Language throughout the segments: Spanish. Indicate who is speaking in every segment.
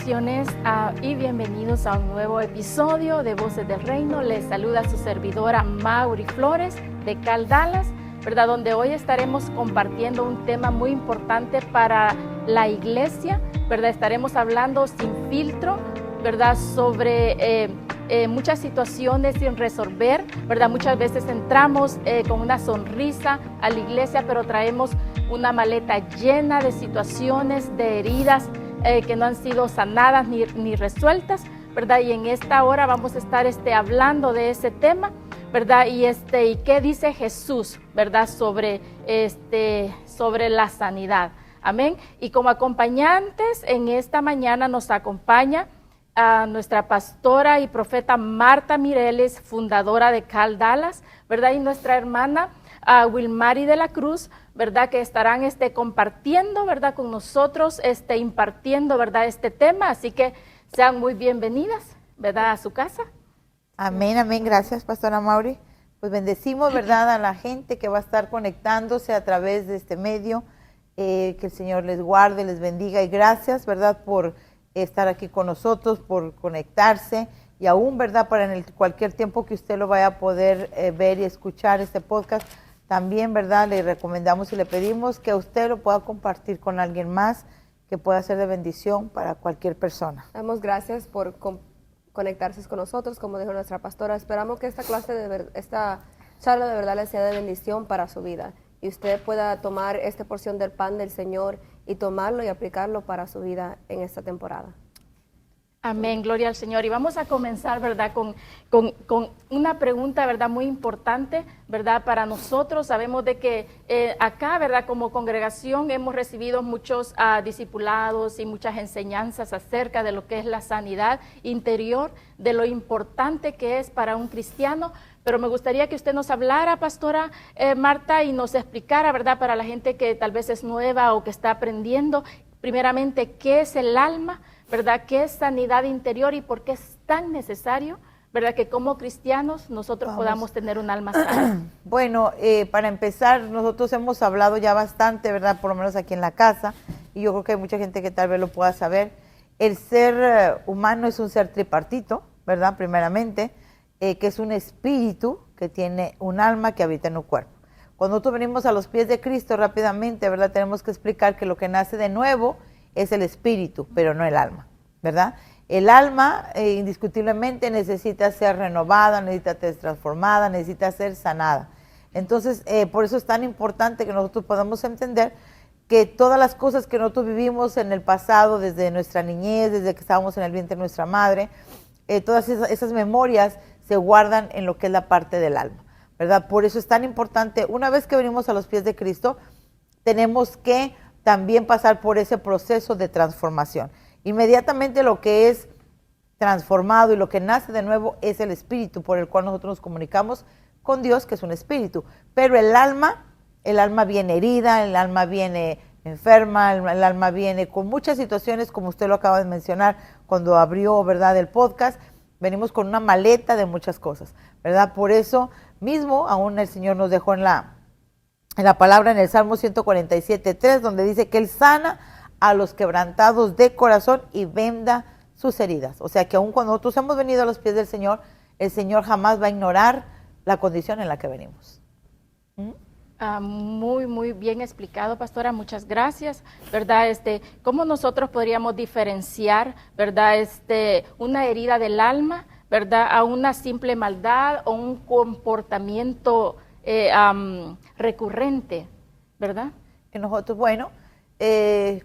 Speaker 1: bendiciones y bienvenidos a un nuevo episodio de Voces del Reino. Les saluda su servidora Mauri Flores de Cal Dallas, ¿verdad? Donde hoy estaremos compartiendo un tema muy importante para la iglesia, ¿verdad? Estaremos hablando sin filtro, ¿verdad? Sobre muchas situaciones sin resolver, ¿verdad? Muchas veces entramos con una sonrisa a la iglesia, pero traemos una maleta llena de situaciones, de heridas que no han sido sanadas ni resueltas, ¿verdad? Y en esta hora vamos a estar hablando de ese tema, ¿verdad? Y qué dice Jesús, ¿verdad? Sobre la sanidad. Amén. Y como acompañantes en esta mañana nos acompaña a nuestra pastora y profeta Marta Mireles, fundadora de Cal Dallas, ¿verdad? Y nuestra hermana Wilmary de la Cruz, ¿verdad? Que estarán compartiendo, ¿verdad? Con nosotros, impartiendo, ¿verdad? Este tema. Así que sean muy bienvenidas, ¿verdad? A su casa.
Speaker 2: Amén, amén. Gracias, pastora Mauri. Pues bendecimos, ¿verdad? A la gente que va a estar conectándose a través de este medio. Que el Señor les guarde, les bendiga. Y gracias, ¿verdad? Por estar aquí con nosotros, por conectarse. Y aún, ¿verdad? Para cualquier tiempo que usted lo vaya a poder ver y escuchar este podcast, también, ¿verdad? Le recomendamos y le pedimos que usted lo pueda compartir con alguien más que pueda ser de bendición para cualquier persona.
Speaker 3: Damos gracias por conectarse con nosotros, como dijo nuestra pastora. Esperamos que esta charla de verdad le sea de bendición para su vida y usted pueda tomar esta porción del pan del Señor y tomarlo y aplicarlo para su vida en esta temporada.
Speaker 1: Amén, gloria al Señor. Y vamos a comenzar, ¿verdad? Con una pregunta, ¿verdad? Muy importante, ¿verdad? Para nosotros. Sabemos de que acá, ¿verdad? Como congregación hemos recibido muchos discipulados y muchas enseñanzas acerca de lo que es la sanidad interior, de lo importante que es para un cristiano. Pero me gustaría que usted nos hablara, pastora Marta, y nos explicara, ¿verdad? Para la gente que tal vez es nueva o que está aprendiendo, primeramente, ¿qué es el alma? ¿Verdad? ¿Qué es sanidad interior y por qué es tan necesario, verdad, que como cristianos nosotros podamos tener un alma sana?
Speaker 2: Bueno, para empezar, nosotros hemos hablado ya bastante, ¿verdad? Por lo menos aquí en la casa, y yo creo que hay mucha gente que tal vez lo pueda saber. El ser humano es un ser tripartito, ¿verdad? Primeramente, que es un espíritu que tiene un alma que habita en un cuerpo. Cuando nosotros venimos a los pies de Cristo rápidamente, ¿verdad? Tenemos que explicar que lo que nace de nuevo es el espíritu, pero no el alma, ¿verdad? El alma indiscutiblemente necesita ser renovada, necesita ser transformada, necesita ser sanada. Entonces, por eso es tan importante que nosotros podamos entender que todas las cosas que nosotros vivimos en el pasado, desde nuestra niñez, desde que estábamos en el vientre de nuestra madre, todas esas memorias se guardan en lo que es la parte del alma, ¿verdad? Por eso es tan importante, una vez que venimos a los pies de Cristo, tenemos que también pasar por ese proceso de transformación. Inmediatamente lo que es transformado y lo que nace de nuevo es el espíritu por el cual nosotros nos comunicamos con Dios, que es un espíritu. Pero el alma viene herida, el alma viene enferma, el alma viene con muchas situaciones, como usted lo acaba de mencionar cuando abrió, ¿verdad?, el podcast. Venimos con una maleta de muchas cosas, ¿verdad? Por eso mismo aún el Señor nos dejó en la palabra en el Salmo 147:3, donde dice que Él sana a los quebrantados de corazón y venda sus heridas. O sea que aun cuando nosotros hemos venido a los pies del Señor, el Señor jamás va a ignorar la condición en la que venimos.
Speaker 1: Muy, muy bien explicado, pastora, muchas gracias, ¿verdad? ¿Cómo nosotros podríamos diferenciar, ¿verdad? Una herida del alma, ¿verdad? A una simple maldad o un comportamiento recurrente, ¿verdad?
Speaker 2: Que nosotros, bueno,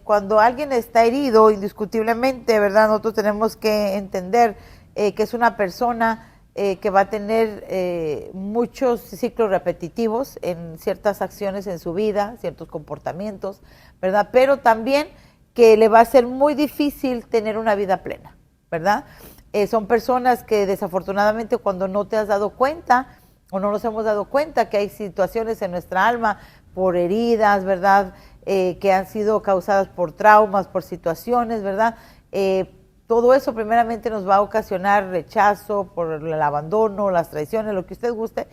Speaker 2: cuando alguien está herido, indiscutiblemente, ¿verdad? Nosotros tenemos que entender que es una persona que va a tener muchos ciclos repetitivos en ciertas acciones en su vida, ciertos comportamientos, ¿verdad? Pero también que le va a ser muy difícil tener una vida plena, ¿verdad? Son personas que desafortunadamente cuando no te has dado cuenta o no nos hemos dado cuenta que hay situaciones en nuestra alma por heridas, ¿verdad? Que han sido causadas por traumas, por situaciones, ¿verdad? Todo eso primeramente nos va a ocasionar rechazo por el abandono, las traiciones, lo que usted guste.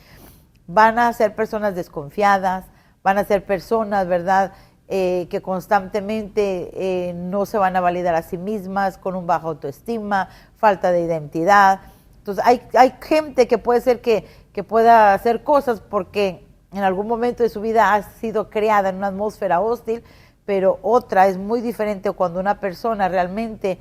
Speaker 2: Van a ser personas desconfiadas, van a ser personas, ¿verdad?, que constantemente no se van a validar a sí mismas, con un baja autoestima, falta de identidad. Entonces hay gente que puede ser que pueda hacer cosas porque en algún momento de su vida ha sido creada en una atmósfera hostil, pero otra es muy diferente cuando una persona realmente,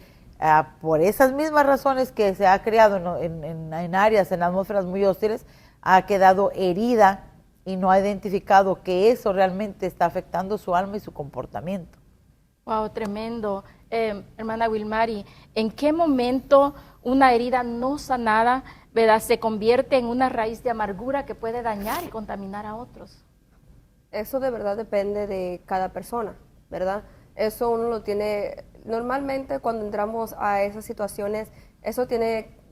Speaker 2: por esas mismas razones que se ha creado en áreas, en atmósferas muy hostiles, ha quedado herida y no ha identificado que eso realmente está afectando su alma y su comportamiento.
Speaker 1: Wow, tremendo. Hermana Wilmary, ¿en qué momento una herida no sanada, ¿verdad?, se convierte en una raíz de amargura que puede dañar y contaminar a otros?
Speaker 3: Eso de verdad depende de cada persona, ¿verdad? Eso uno lo tiene, normalmente cuando entramos a esas situaciones,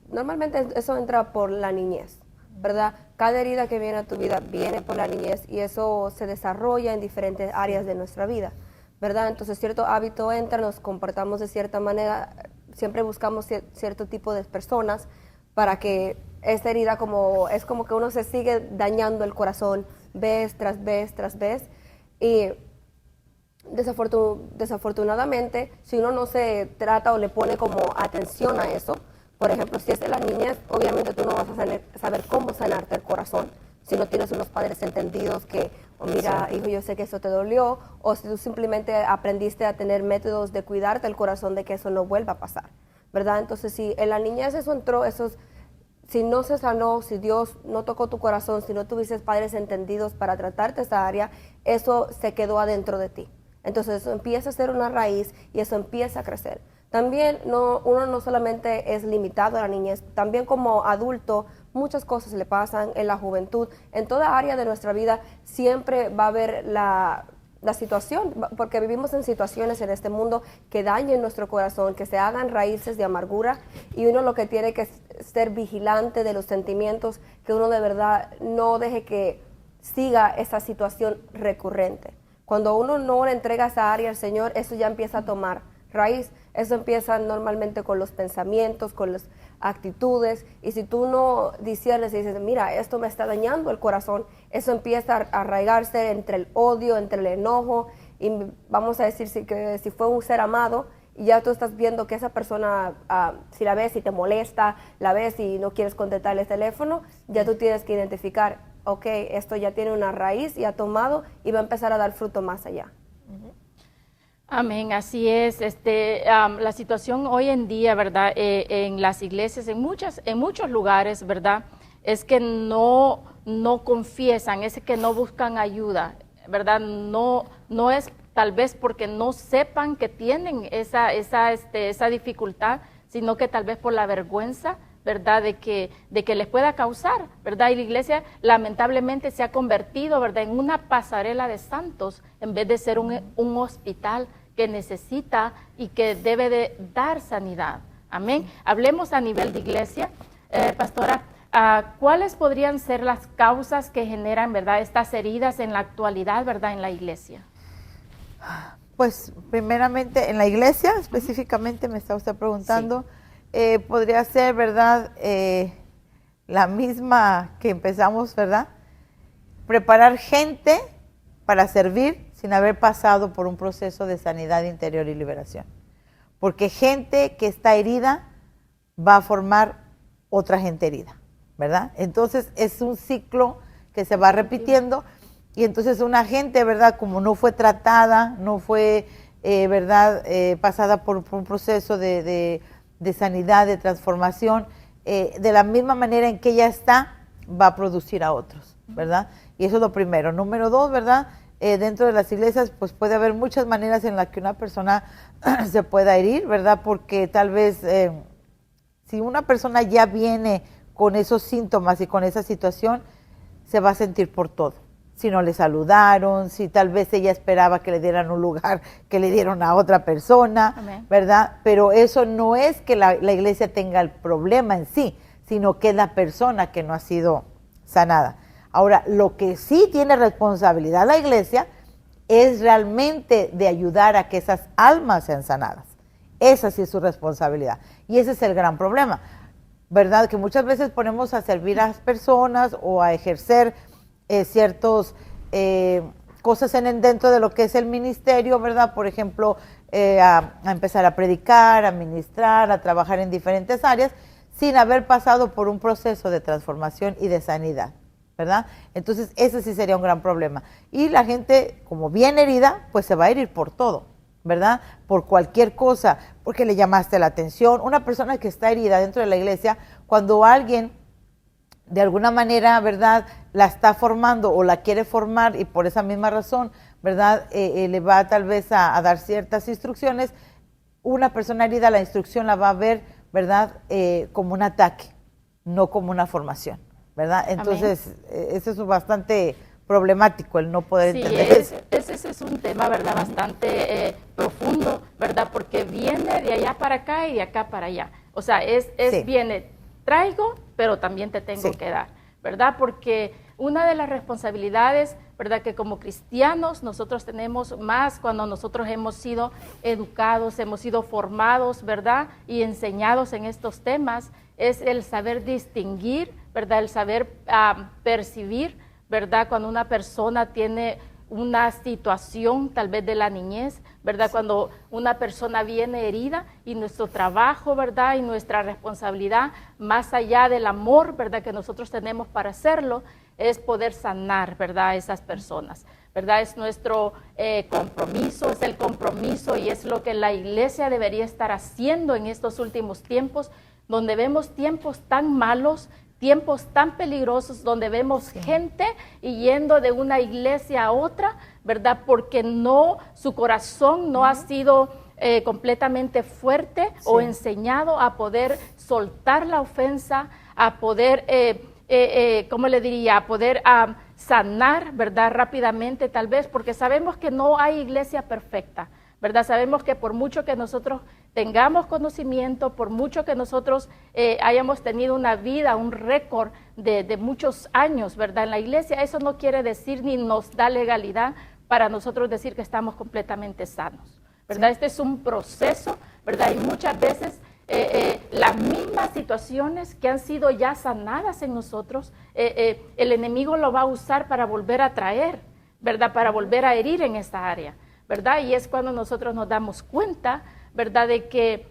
Speaker 3: normalmente eso entra por la niñez, ¿verdad? Cada herida que viene a tu vida viene por la niñez y eso se desarrolla en diferentes áreas de nuestra vida, ¿verdad? Entonces cierto hábito entra, nos comportamos de cierta manera, siempre buscamos cierto tipo de personas para que esta herida es como que uno se sigue dañando el corazón vez tras vez tras vez y desafortunadamente si uno no se trata o le pone como atención a eso, por ejemplo, si es de la niñez, obviamente tú no vas a saber cómo sanarte el corazón si no tienes unos padres entendidos que, mira, hijo, yo sé que eso te dolió, o si tú simplemente aprendiste a tener métodos de cuidarte el corazón de que eso no vuelva a pasar, ¿verdad? Entonces, si en la niñez eso entró, si no se sanó, si Dios no tocó tu corazón, si no tuviste padres entendidos para tratarte esa área, eso se quedó adentro de ti. Entonces, eso empieza a ser una raíz y eso empieza a crecer. También uno no solamente es limitado a la niñez, también como adulto muchas cosas le pasan en la juventud. En toda área de nuestra vida siempre va a haber la situación, porque vivimos en situaciones en este mundo que dañen nuestro corazón, que se hagan raíces de amargura y uno lo que tiene que ser vigilante de los sentimientos, que uno de verdad no deje que siga esa situación recurrente. Cuando uno no le entrega esa área al Señor, eso ya empieza a tomar raíz. Eso empieza normalmente con los pensamientos, con las actitudes, y si tú no disiernes y dices, mira, esto me está dañando el corazón, eso empieza a arraigarse entre el odio, entre el enojo, y vamos a decir que si fue un ser amado, y ya tú estás viendo que esa persona, si la ves y te molesta, la ves y no quieres contestarle el teléfono, ya tú tienes que identificar, ok, esto ya tiene una raíz y ha tomado y va a empezar a dar fruto más allá.
Speaker 1: Amén, así es. La situación hoy en día, ¿verdad? En las iglesias, en muchos lugares, ¿verdad? Es que no confiesan, es que no buscan ayuda, ¿verdad? No es tal vez porque no sepan que tienen esa dificultad, sino que tal vez por la vergüenza, ¿verdad? De que les pueda causar, ¿verdad? Y la iglesia lamentablemente se ha convertido, ¿verdad?, en una pasarela de santos en vez de ser un hospital que necesita y que debe de dar sanidad. Amén. Hablemos a nivel de iglesia. Pastora, ¿cuáles podrían ser las causas que generan, ¿verdad?, estas heridas en la actualidad, ¿verdad?, en la iglesia?
Speaker 2: Pues primeramente en la iglesia, específicamente me está usted preguntando, sí. Podría ser, ¿verdad?, la misma que empezamos, ¿verdad?, preparar gente para servir sin haber pasado por un proceso de sanidad interior y liberación. Porque gente que está herida va a formar otra gente herida, ¿verdad? Entonces es un ciclo que se va repitiendo y entonces una gente, ¿verdad?, como no fue tratada, no fue, ¿verdad?, pasada por un proceso de sanidad, de transformación, de la misma manera en que ella está, va a producir a otros, ¿verdad? Y eso es lo primero. Número dos, ¿verdad?, dentro de las iglesias, pues puede haber muchas maneras en las que una persona se pueda herir, ¿verdad? Porque tal vez si una persona ya viene con esos síntomas y con esa situación, se va a sentir por todo. Si no le saludaron, si tal vez ella esperaba que le dieran un lugar que le dieron a otra persona, amén, ¿verdad? Pero eso no es que la iglesia tenga el problema en sí, sino que es la persona que no ha sido sanada. Ahora, lo que sí tiene responsabilidad la iglesia es realmente de ayudar a que esas almas sean sanadas. Esa sí es su responsabilidad. Y ese es el gran problema, ¿verdad? Que muchas veces ponemos a servir a las personas o a ejercer ciertos cosas dentro de lo que es el ministerio, ¿verdad? Por ejemplo, a empezar a predicar, a ministrar, a trabajar en diferentes áreas, sin haber pasado por un proceso de transformación y de sanidad, ¿verdad? Entonces, ese sí sería un gran problema. Y la gente, como bien herida, pues se va a herir por todo, ¿verdad? Por cualquier cosa, porque le llamaste la atención. Una persona que está herida dentro de la iglesia, cuando alguien de alguna manera, ¿verdad?, la está formando o la quiere formar y por esa misma razón, ¿verdad?, le va tal vez a dar ciertas instrucciones, una persona herida la instrucción la va a ver, ¿verdad?, como un ataque, no como una formación, ¿verdad? Entonces, eso es bastante problemático, el no poder entender eso.
Speaker 1: Ese es un tema, ¿verdad?, bastante profundo, ¿verdad?, porque viene de allá para acá y de acá para allá. O sea, viene, traigo, pero también te tengo que dar, ¿verdad? Porque una de las responsabilidades, ¿verdad?, que como cristianos nosotros tenemos más cuando nosotros hemos sido educados, hemos sido formados, ¿verdad?, y enseñados en estos temas, es el saber distinguir, ¿verdad?, el saber percibir, ¿verdad?, cuando una persona tiene una situación tal vez de la niñez, ¿verdad? Cuando una persona viene herida y nuestro trabajo, ¿verdad?, y nuestra responsabilidad, más allá del amor, ¿verdad?, que nosotros tenemos para hacerlo, es poder sanar, ¿verdad?, a esas personas, ¿verdad? Es nuestro compromiso, es el compromiso y es lo que la iglesia debería estar haciendo en estos últimos tiempos, donde vemos tiempos tan malos, tiempos tan peligrosos, donde vemos gente yendo de una iglesia a otra, ¿verdad? Porque su corazón no ha sido completamente fuerte o enseñado a poder soltar la ofensa, a poder, ¿cómo le diría? A poder sanar, ¿verdad? Rápidamente tal vez, porque sabemos que no hay iglesia perfecta, ¿verdad? Sabemos que por mucho que nosotros tengamos conocimiento, por mucho que nosotros hayamos tenido una vida, un récord de muchos años, ¿verdad?, en la iglesia, eso no quiere decir ni nos da legalidad para nosotros decir que estamos completamente sanos, ¿verdad? Este es un proceso, ¿verdad? Y muchas veces las mismas situaciones que han sido ya sanadas en nosotros, el enemigo lo va a usar para volver a traer, ¿verdad?, para volver a herir en esa área, ¿verdad? Y es cuando nosotros nos damos cuenta, ¿verdad?, de que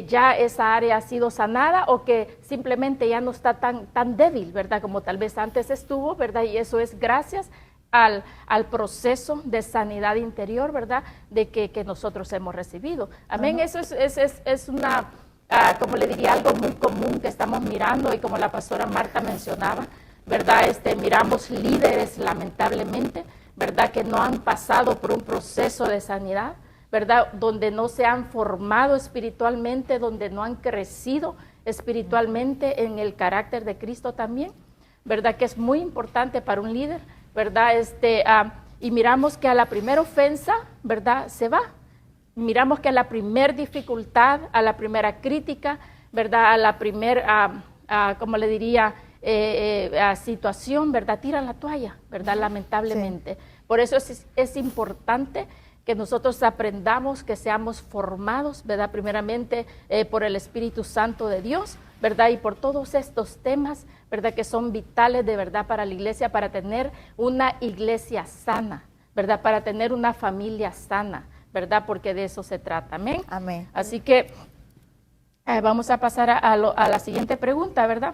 Speaker 1: ya esa área ha sido sanada o que simplemente ya no está tan débil, ¿verdad?, como tal vez antes estuvo, ¿verdad? Y eso es gracias al proceso de sanidad interior, ¿verdad?, de que nosotros hemos recibido. Amén. Eso es una, como le diría, algo muy común que estamos mirando y como la pastora Marta mencionaba, ¿verdad? Miramos líderes, lamentablemente, ¿verdad?, que no han pasado por un proceso de sanidad, ¿verdad?, donde no se han formado espiritualmente, donde no han crecido espiritualmente en el carácter de Cristo también, ¿verdad?, que es muy importante para un líder, ¿verdad? Y miramos que a la primera ofensa, ¿verdad?, se va. Miramos que a la primera dificultad, a la primera crítica, ¿verdad?, a la primera, como le diría, situación, ¿verdad?, tiran la toalla, ¿verdad?, lamentablemente. Sí. Por eso es importante que nosotros aprendamos, que seamos formados, ¿verdad?, primeramente por el Espíritu Santo de Dios, ¿verdad?, y por todos estos temas, ¿verdad?, que son vitales de verdad para la iglesia, para tener una iglesia sana, ¿verdad?, para tener una familia sana, ¿verdad?, porque de eso se trata. Amén.
Speaker 2: Amén.
Speaker 1: Así que vamos a pasar a la siguiente pregunta, ¿verdad?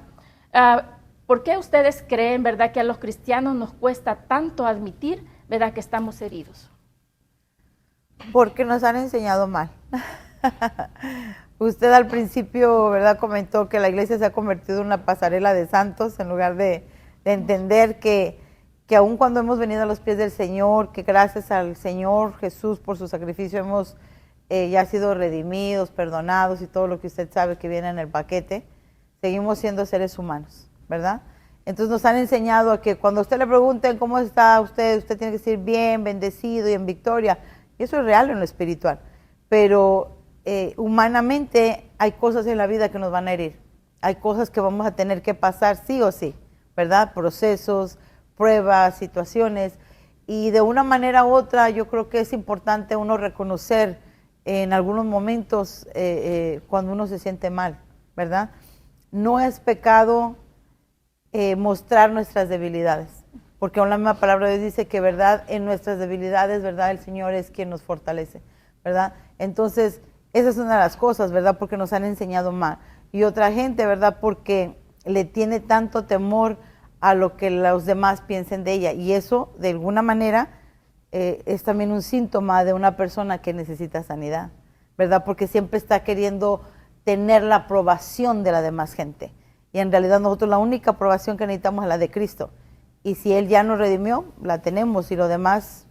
Speaker 1: ¿Por qué ustedes creen, verdad, que a los cristianos nos cuesta tanto admitir, verdad, que estamos heridos?
Speaker 2: Porque nos han enseñado mal. Usted al principio, ¿verdad?, comentó que la iglesia se ha convertido en una pasarela de santos en lugar de entender que aun cuando hemos venido a los pies del Señor, que gracias al Señor Jesús por su sacrificio hemos ya sido redimidos, perdonados y todo lo que usted sabe que viene en el paquete, seguimos siendo seres humanos, ¿verdad? Entonces nos han enseñado a que cuando a usted le pregunten cómo está usted tiene que decir bien, bendecido y en victoria. Y eso es real en lo espiritual. Pero humanamente hay cosas en la vida que nos van a herir. Hay cosas que vamos a tener que pasar sí o sí, ¿verdad? Procesos, pruebas, situaciones. Y de una manera u otra yo creo que es importante uno reconocer en algunos momentos cuando uno se siente mal, ¿verdad? No es pecado mostrar nuestras debilidades, porque aún la misma palabra de Dios dice que, ¿verdad?, en nuestras debilidades, ¿verdad?, el Señor es quien nos fortalece, ¿verdad? Entonces, esa es una de las cosas, ¿verdad?, porque nos han enseñado mal. Y otra gente, ¿verdad?, porque le tiene tanto temor a lo que los demás piensen de ella. Y eso, de alguna manera, es también un síntoma de una persona que necesita sanidad, ¿verdad? Porque siempre está queriendo tener la aprobación de la demás gente. Y en realidad nosotros la única aprobación que necesitamos es la de Cristo. Y si Él ya nos redimió, la tenemos. Y lo demás,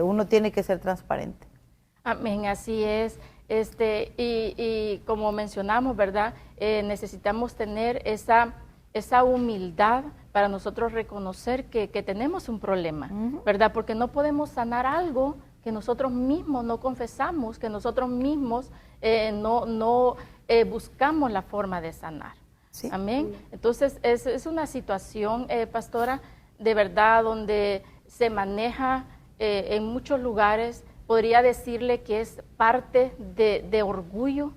Speaker 2: uno tiene que ser transparente.
Speaker 1: Amén, así es. Y como mencionamos, ¿verdad? Necesitamos tener esa humildad para nosotros reconocer que tenemos un problema, ¿verdad? Porque no podemos sanar algo que nosotros mismos no confesamos, que nosotros mismos no buscamos la forma de sanar.
Speaker 2: Sí.
Speaker 1: Amén. Entonces, es una situación, pastora, de verdad, donde se maneja en muchos lugares. Podría decirle que es parte de orgullo,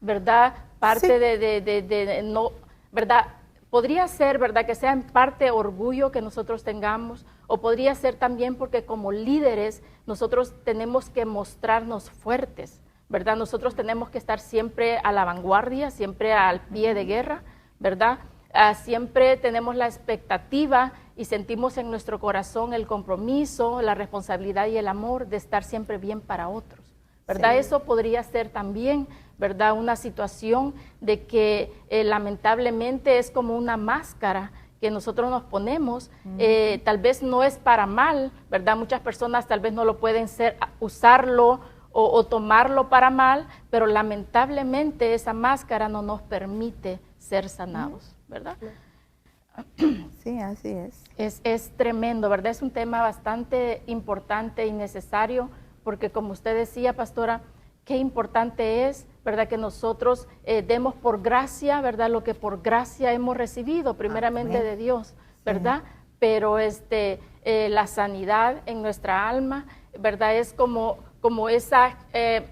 Speaker 1: ¿verdad? Parte
Speaker 2: sí.
Speaker 1: de no, ¿verdad? Podría ser, ¿verdad?, que sea en parte orgullo que nosotros tengamos, o podría ser también porque como líderes nosotros tenemos que mostrarnos fuertes, ¿verdad? Nosotros tenemos que estar siempre a la vanguardia, siempre al pie de guerra, ¿verdad? Siempre tenemos la expectativa y sentimos en nuestro corazón el compromiso, la responsabilidad y el amor de estar siempre bien para otros, ¿verdad? Sí. Eso podría ser también, ¿verdad?, una situación de que lamentablemente es como una máscara que nosotros nos ponemos, tal vez no es para mal, ¿verdad? Muchas personas tal vez no lo pueden usarlo o tomarlo para mal, pero lamentablemente esa máscara no nos permite ser sanados, ¿verdad?
Speaker 2: Sí, así es.
Speaker 1: Es tremendo, ¿verdad? Es un tema bastante importante y necesario, porque como usted decía, pastora, qué importante es, ¿verdad?, que nosotros demos por gracia, ¿verdad?, lo que por gracia hemos recibido, primeramente de Dios, ¿verdad? Sí. Pero la sanidad en nuestra alma, ¿verdad?, es como esa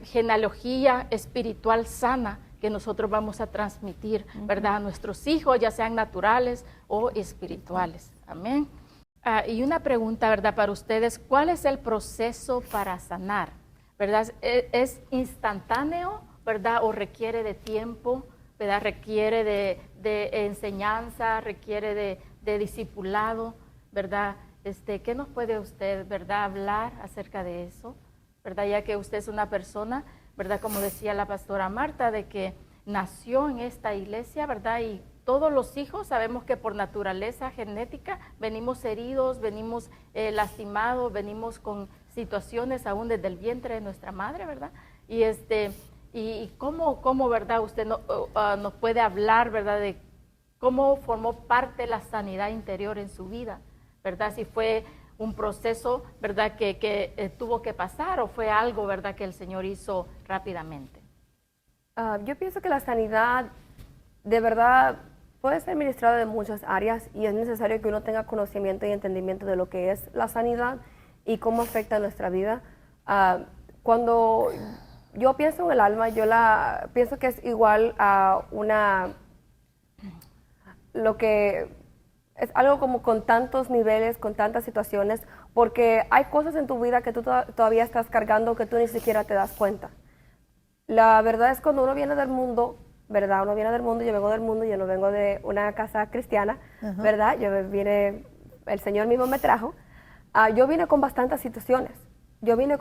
Speaker 1: genealogía espiritual sana que nosotros vamos a transmitir, ¿verdad?, a nuestros hijos, ya sean naturales o espirituales. Amén. Y una pregunta, ¿verdad?, para ustedes, ¿cuál es el proceso para sanar? ¿Verdad? ¿Es instantáneo, verdad, o requiere de tiempo, verdad? Requiere de enseñanza, requiere de discipulado, ¿verdad? ¿Qué nos puede usted, verdad, hablar acerca de eso? ¿Verdad? Ya que usted es una persona, ¿verdad?, como decía la pastora Marta, de que nació en esta iglesia, ¿verdad? Y todos los hijos sabemos que por naturaleza genética venimos heridos, venimos lastimados, venimos con situaciones aún desde el vientre de nuestra madre, ¿verdad? Y cómo, ¿verdad?, usted nos puede hablar, ¿verdad?, de cómo formó parte la sanidad interior en su vida, ¿verdad? Si fue un proceso, ¿verdad?, que tuvo que pasar, o fue algo, ¿verdad?, que el Señor hizo rápidamente.
Speaker 3: Yo pienso que la sanidad de verdad puede ser ministrada de muchas áreas, y es necesario que uno tenga conocimiento y entendimiento de lo que es la sanidad y cómo afecta nuestra vida. Cuando yo pienso en el alma, pienso que es igual a lo que es algo como con tantos niveles, con tantas situaciones, porque hay cosas en tu vida que tú todavía estás cargando que tú ni siquiera te das cuenta. La verdad es cuando uno viene del mundo, ¿verdad? Uno viene del mundo, yo vengo del mundo, yo no vengo de una casa cristiana, ¿verdad? El Señor mismo me trajo. Yo vine con bastantes situaciones. Yo vine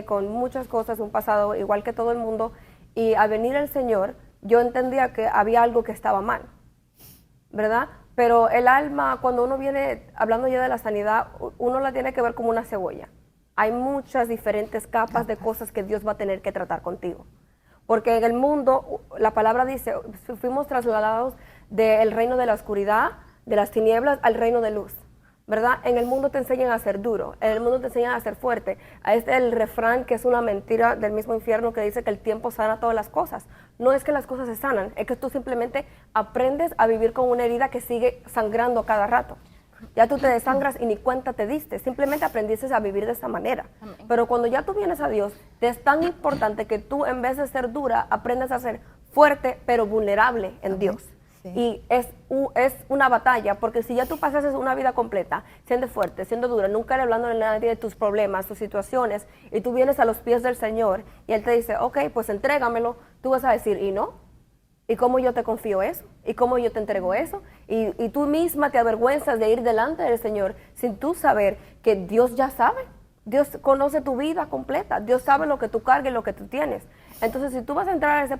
Speaker 3: con muchas cosas, un pasado igual que todo el mundo, y al venir el Señor, yo entendía que había algo que estaba mal, ¿verdad? Pero el alma, cuando uno viene hablando ya de la sanidad, uno la tiene que ver como una cebolla. Hay muchas diferentes capas de cosas que Dios va a tener que tratar contigo. Porque en el mundo, la palabra dice, fuimos trasladados del reino de la oscuridad, de las tinieblas, al reino de luz, ¿verdad? En el mundo te enseñan a ser duro, en el mundo te enseñan a ser fuerte. Es el refrán que es una mentira del mismo infierno que dice que el tiempo sana todas las cosas. No es que las cosas se sanan, es que tú simplemente aprendes a vivir con una herida que sigue sangrando cada rato. Ya tú te desangras y ni cuenta te diste, simplemente aprendiste a vivir de esa manera. Amén. Pero cuando ya tú vienes a Dios, te es tan importante que tú, en vez de ser dura, aprendes a ser fuerte pero vulnerable en Dios.
Speaker 2: Sí.
Speaker 3: Y es una batalla, porque si ya tú pasas una vida completa, siendo fuerte, siendo dura, nunca hablando de nadie de tus problemas, tus situaciones, y tú vienes a los pies del Señor y Él te dice, ok, pues entrégamelo, tú vas a decir, ¿y no? ¿Y cómo yo te confío eso? ¿Y cómo yo te entrego eso? Y tú misma te avergüenzas de ir delante del Señor sin tú saber que Dios ya sabe. Dios conoce tu vida completa. Dios sabe lo que tú cargas y lo que tú tienes. Entonces, si tú vas a entrar a ese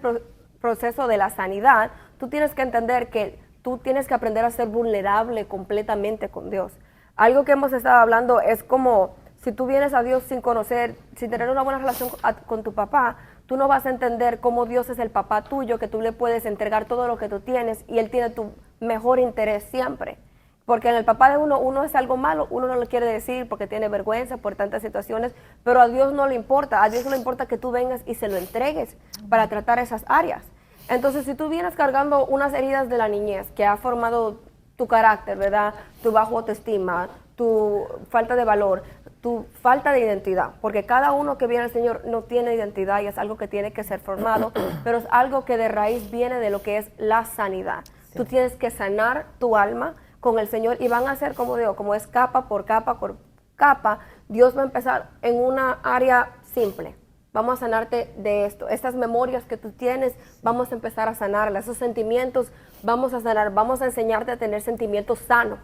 Speaker 3: proceso de la sanidad, tú tienes que entender que tú tienes que aprender a ser vulnerable completamente con Dios. Algo que hemos estado hablando es como si tú vienes a Dios sin conocer, sin tener una buena relación con tu papá, tú no vas a entender cómo Dios es el papá tuyo, que tú le puedes entregar todo lo que tú tienes y Él tiene tu mejor interés siempre. Porque en el papá de uno es algo malo, uno no lo quiere decir porque tiene vergüenza por tantas situaciones, pero a Dios no le importa. A Dios no le importa que tú vengas y se lo entregues para tratar esas áreas. Entonces, si tú vienes cargando unas heridas de la niñez que ha formado tu carácter, ¿verdad? Tu bajo autoestima, tu falta de valor, tu falta de identidad, porque cada uno que viene al Señor no tiene identidad y es algo que tiene que ser formado, pero es algo que de raíz viene de lo que es la sanidad. Sí. Tú tienes que sanar tu alma con el Señor y van a ser, como digo, como es capa por capa por capa, Dios va a empezar en una área simple. Vamos a sanarte de esto. Estas memorias que tú tienes, vamos a empezar a sanarlas. Esos sentimientos, vamos a sanar. Vamos a enseñarte a tener sentimientos sanos,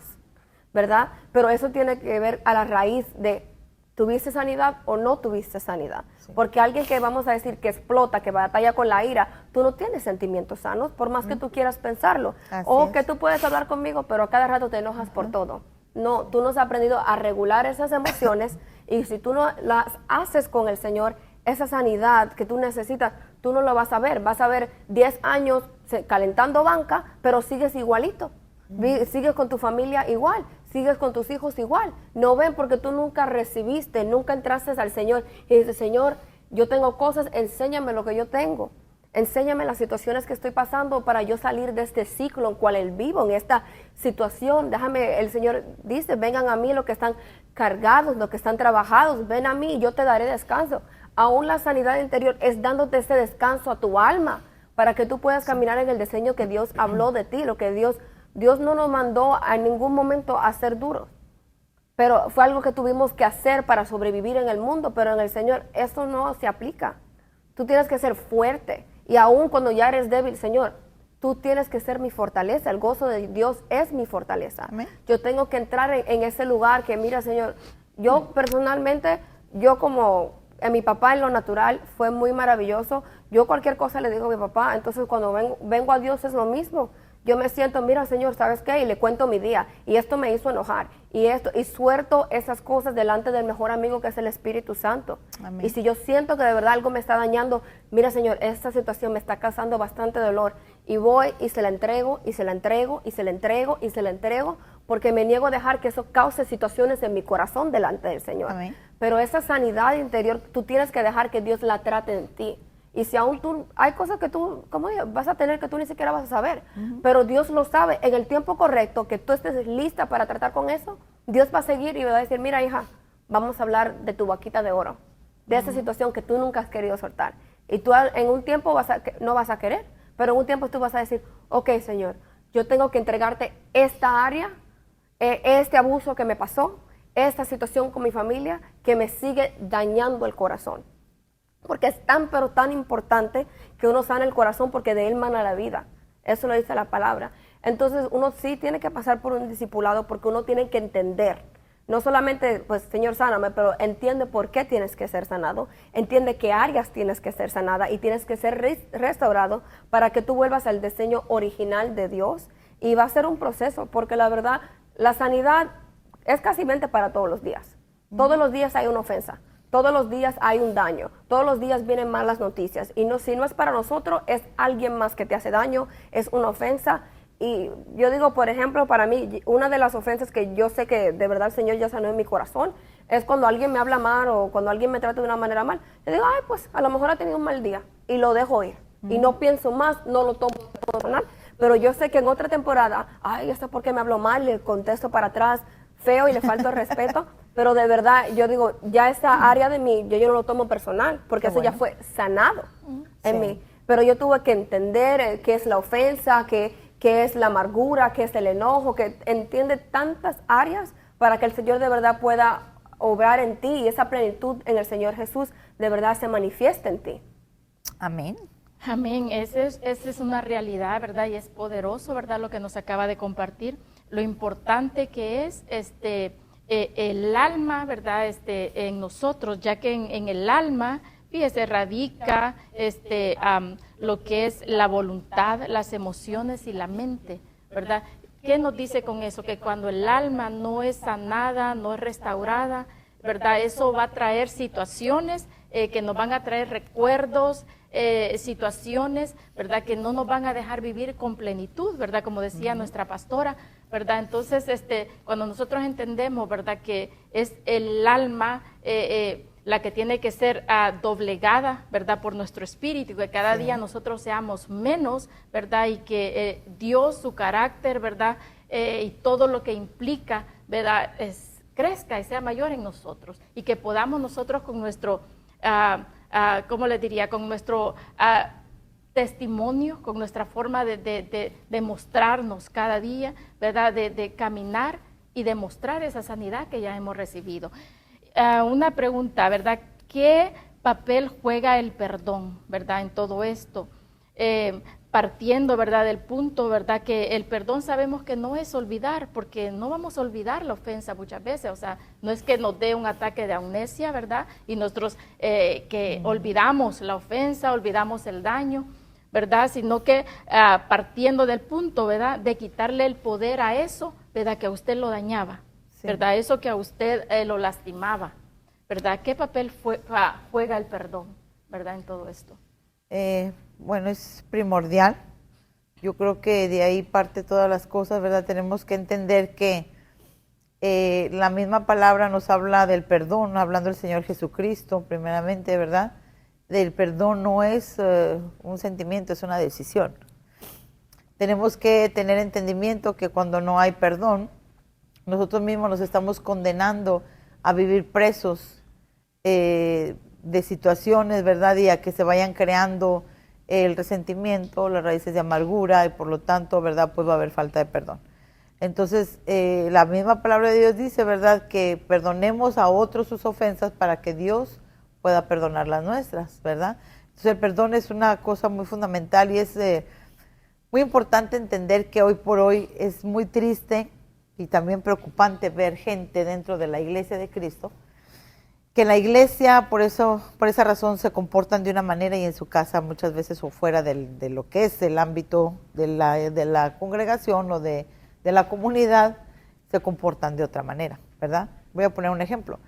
Speaker 3: ¿verdad? Pero eso tiene que ver a la raíz de, ¿tuviste sanidad o no tuviste sanidad? Sí. Porque alguien que vamos a decir que explota, que batalla con la ira, tú no tienes sentimientos sanos, por más que tú quieras pensarlo. O que tú puedes hablar conmigo, pero a cada rato te enojas por todo. No, tú no has aprendido a regular esas emociones y si tú no las haces con el Señor, esa sanidad que tú necesitas, tú no lo vas a ver. Vas a ver 10 años calentando banca, pero sigues igualito. Sigues con tu familia igual, sigues con tus hijos igual. No ven porque tú nunca recibiste, nunca entraste al Señor y dices, Señor, yo tengo cosas, enséñame lo que yo tengo. Enséñame las situaciones que estoy pasando para yo salir de este ciclo en cual él vivo, en esta situación. Déjame, el Señor dice, vengan a mí los que están cargados, los que están trabajados, ven a mí y yo te daré descanso. Aún la sanidad interior es dándote ese descanso a tu alma para que tú puedas caminar en el diseño que Dios habló de ti, lo que Dios no nos mandó en ningún momento a ser duros, pero fue algo que tuvimos que hacer para sobrevivir en el mundo, pero en el Señor eso no se aplica. Tú tienes que ser fuerte y aún cuando ya eres débil, Señor, tú tienes que ser mi fortaleza, el gozo de Dios es mi fortaleza. Amén. Yo tengo que entrar en ese lugar que, mira, Señor, yo personalmente, yo como en mi papá en lo natural fue muy maravilloso, yo cualquier cosa le digo a mi papá, entonces cuando vengo a Dios es lo mismo. Yo me siento, mira, Señor, ¿sabes qué? Y le cuento mi día. Y esto me hizo enojar. Y suelto esas cosas delante del mejor amigo que es el Espíritu Santo. Amén. Y si yo siento que de verdad algo me está dañando, mira, Señor, esta situación me está causando bastante dolor. Y voy y se la entrego, y se la entrego, y se la entrego, y se la entrego, porque me niego a dejar que eso cause situaciones en mi corazón delante del Señor. Amén. Pero esa sanidad interior, tú tienes que dejar que Dios la trate en ti. Y si aún hay cosas que tú, como digo, vas a tener que tú ni siquiera vas a saber, pero Dios lo sabe, en el tiempo correcto, que tú estés lista para tratar con eso, Dios va a seguir y va a decir, mira, hija, vamos a hablar de tu vaquita de oro, de esa situación que tú nunca has querido soltar. Y tú en un tiempo no vas a querer, pero en un tiempo tú vas a decir, ok, Señor, yo tengo que entregarte esta área, este abuso que me pasó, esta situación con mi familia, que me sigue dañando el corazón. Porque es tan, pero tan importante que uno sana el corazón porque de él mana la vida. Eso lo dice la palabra. Entonces uno sí tiene que pasar por un discipulado porque uno tiene que entender. No solamente, pues, Señor, sáname, pero entiende por qué tienes que ser sanado. Entiende qué áreas tienes que ser sanada y tienes que ser restaurado para que tú vuelvas al diseño original de Dios. Y va a ser un proceso porque la verdad, la sanidad es casi para todos los días. Todos los días hay una ofensa. Todos los días hay un daño, todos los días vienen malas noticias y si no es para nosotros, es alguien más que te hace daño, es una ofensa. Y yo digo, por ejemplo, para mí, una de las ofensas que yo sé que de verdad el Señor ya sanó en mi corazón, es cuando alguien me habla mal o cuando alguien me trata de una manera mal. Yo digo, ay, pues a lo mejor ha tenido un mal día y lo dejo ir. Y no pienso más, no lo tomo personal, pero yo sé que en otra temporada, ay, ¿esto por qué me habló mal? Le contesto para atrás, feo y le falto el respeto. Pero de verdad, yo digo, ya esa área de mí, yo no lo tomo personal, porque eso ya fue sanado en mí. Pero yo tuve que entender qué es la ofensa, qué qué es la amargura, qué es el enojo, que entiende tantas áreas para que el Señor de verdad pueda obrar en ti y esa plenitud en el Señor Jesús de verdad se manifiesta en ti.
Speaker 2: Amén.
Speaker 1: Amén, esa es una realidad, ¿verdad? Y es poderoso, ¿verdad? Lo que nos acaba de compartir, lo importante que es el alma, ¿verdad? En nosotros, ya que en el alma, fíjese, radica lo que es la voluntad, las emociones y la mente, ¿verdad? ¿Qué nos dice con eso? Que cuando el alma no es sanada, no es restaurada, ¿verdad? Eso va a traer situaciones que nos van a traer recuerdos, situaciones, ¿verdad? Que no nos van a dejar vivir con plenitud, ¿verdad? Como decía nuestra pastora, ¿verdad? Entonces, cuando nosotros entendemos, ¿verdad? Que es el alma la que tiene que ser doblegada, ¿verdad? Por nuestro espíritu, que cada día nosotros seamos menos, ¿verdad? Y que Dios, su carácter, ¿verdad? Y todo lo que implica, ¿verdad? Crezca y sea mayor en nosotros. Y que podamos nosotros con nuestro, ¿cómo les diría? Con nuestro testimonio, con nuestra forma de mostrarnos cada día, ¿verdad? De caminar y demostrar esa sanidad que ya hemos recibido. Una pregunta, ¿verdad? ¿Qué papel juega el perdón, ¿verdad? En todo esto, partiendo, ¿verdad? Del punto, ¿verdad? Que el perdón sabemos que no es olvidar, porque no vamos a olvidar la ofensa muchas veces, o sea, no es que nos dé un ataque de amnesia, ¿verdad? Y nosotros que olvidamos la ofensa, olvidamos el daño, ¿verdad? Sino que partiendo del punto, ¿verdad? De quitarle el poder a eso, ¿verdad? Que a usted lo dañaba. Sí. ¿Verdad? Eso que a usted lo lastimaba, ¿verdad? ¿Qué papel juega el perdón, ¿verdad? En todo esto.
Speaker 2: Bueno, es primordial. Yo creo que de ahí parte todas las cosas, ¿verdad? Tenemos que entender que la misma palabra nos habla del perdón, hablando el Señor Jesucristo, primeramente, ¿verdad? Del perdón no es un sentimiento, es una decisión. Tenemos que tener entendimiento que cuando no hay perdón, nosotros mismos nos estamos condenando a vivir presos de situaciones, ¿verdad? Y a que se vayan creando el resentimiento, las raíces de amargura y por lo tanto, ¿verdad? Pues va a haber falta de perdón. Entonces, la misma palabra de Dios dice, ¿verdad? Que perdonemos a otros sus ofensas para que Dios pueda perdonar las nuestras, ¿verdad? Entonces, el perdón es una cosa muy fundamental y es muy importante entender que hoy por hoy es muy triste y también preocupante ver gente dentro de la iglesia de Cristo, que en la iglesia por esa razón se comportan de una manera y en su casa muchas veces o fuera de lo que es el ámbito de la congregación o de la comunidad, se comportan de otra manera, ¿verdad? Voy a poner un ejemplo.